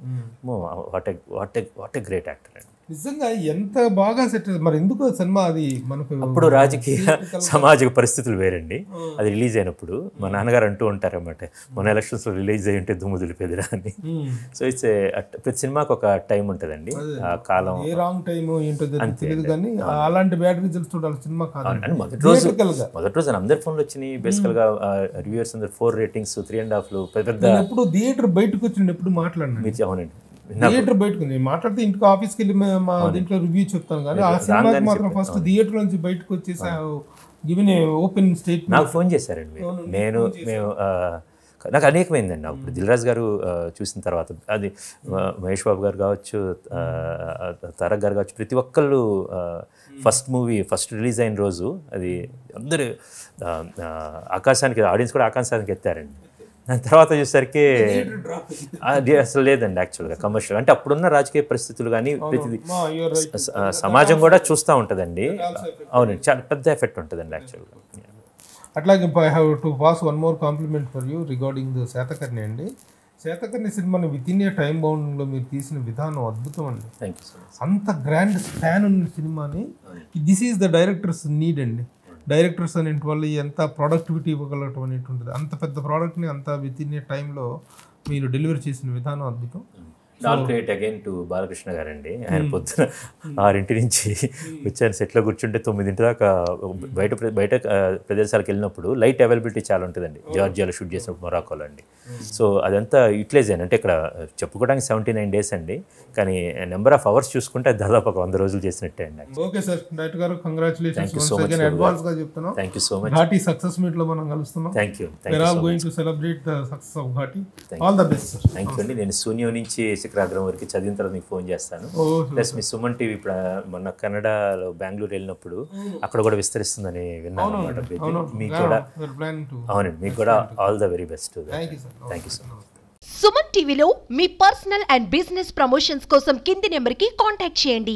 వాట్ ఎ గ్రేట్ యాక్టర్ అండి. నిజంగా ఎంత బాగా సెట్. మరి ఎందుకు సినిమా అది మనకు అప్పుడు రాజకీయ సామాజిక పరిస్థితులు వేరండి. అది రిలీజ్ అయినప్పుడు మా నాన్నగారు అంటూ ఉంటారన్నమాట, మన ఎలక్షన్స్లో రిలీజ్ అయ్యి ఉంటే దుమ్ము దులిపేదిరా అని. సో ఇట్స్ ప్రతి సినిమాకి ఒక టైం ఉంటుందండి, ఆ కాలం. ఏ రాంగ్ టైం ఏంటో తెలియదు కానీ అలాంటి బ్యాడ్ రిజల్ట్స్ చూడాలి సినిమా కాదు. మొదటి రోజు అందరి ఫోన్లు వచ్చినాయి బేసికల్గా. రివ్యూవర్స్ అందరు 4 రేటింగ్స్ 3.5 పెద్ద. ఎప్పుడు థియేటర్ బయటకు వచ్చిన ఎప్పుడు మాట్లాడినా. అవునండి. థియేటర్ బయటకు మాట్లాడితే ఇంటికి ఆఫీస్కి వెళ్ళి మా దీంట్లో రివ్యూ చెప్తాను కానీ ఆ సినిమాకి మాత్రం ఫస్ట్ థియేటర్ నుంచి బయటకు వచ్చేసి గివెన్ ఓపెన్ స్టేట్మెంట్. నాకు ఫోన్ చేశారండి, నాకు అనేకమైందండి. అప్పుడు దిల్రాజ్ గారు చూసిన తర్వాత, అది మహేష్ బాబు గారు కావచ్చు, తారక్ గారు కావచ్చు, ప్రతి ఒక్కళ్ళు ఫస్ట్ రిలీజ్ అయిన రోజు అది అందరూ ఆకాశానికి, ఆడియన్స్ కూడా ఆకాశానికి ఎత్తారండి. దాని తర్వాత చూసేసరికి అది అసలు లేదండి యాక్చువల్గా కమర్షియల్. అంటే అప్పుడున్న రాజకీయ పరిస్థితులు కానీ ప్రతిదీ సమాజం కూడా చూస్తూ ఉంటుందండి. అవునండి, చాలా పెద్ద ఎఫెక్ట్ ఉంటుందండి యాక్చువల్గా. అట్లాగే I have to pass one more compliment for you regarding the Satakarni అండి. శాతకర్ణి సినిమాని విత్ ఇన్ ఏ టైం బౌండ్లో మీరు తీసిన విధానం అద్భుతం అండి. Thank you so much. అంత గ్రాండ్ స్పాన్ ఉన్న సినిమాని this is the directors need అండి. డైరెక్టర్స్ అనేటి వాళ్ళు ఎంత ప్రొడక్టివిటీ ఇవ్వగలగటం అనేటువంటిది, అంత పెద్ద ప్రోడక్ట్ని అంత విత్ ఇన్ ఏ టైంలో మీరు డెలివరీ చేసిన విధానం అద్భుతం. All credit again to Balakrishna గారండి. ఆయన పొద్దున 6 నుంచి వచ్చాను, సెట్లో కూర్చుంటే 9 దాకా బయట ప్రదేశాలకు వెళ్ళినప్పుడు లైట్ అవైలబిలిటీ చాలా ఉంటుందండి. జార్జియాలో షూట్ చేసినప్పుడు, మొరాకోలో అండి. సో అదంతా యూటిలైజ్ అయ్యాను. అంటే ఇక్కడ చెప్పుకోవడానికి 79 days అండి, కానీ నెంబర్ ఆఫ్ అవర్స్ చూసుకుంటే అది దాదాపు ఒక 100 రోజులు చేసినట్టే అండి. ఓకే సార్, డైరెక్టర్ గారు congratulations. Thank you so much. అడ్వాన్స్గా చెప్తున్నాం. Thank you so much. Ghaati success మీట్లో మనం కలుస్తున్నాం. Thank you. We are all going to celebrate the success of Ghati. All the best, sir. Thank you అండి. నేను శూన్యం నుంచి శిఖరాగ్రం వరకు చదివిన తర్వాత మీకు ఫోన్ చేస్తాను. ప్లస్ మీ సుమన్ టీవీ ఇప్పుడు మొన్న కన్నడలో బెంగళూరు వెళ్ళినప్పుడు అక్కడ కూడా విస్తరిస్తుందని విన్నాను అనమాట. మీకు కూడా అవునండి, మీకు కూడా all the very best. Thank you so much. Suman టీవీలో మీ పర్సనల్ అండ్ బిజినెస్ ప్రమోషన్స్ కోసం కింది నెంబర్కి కాంటాక్ట్ చేయండి.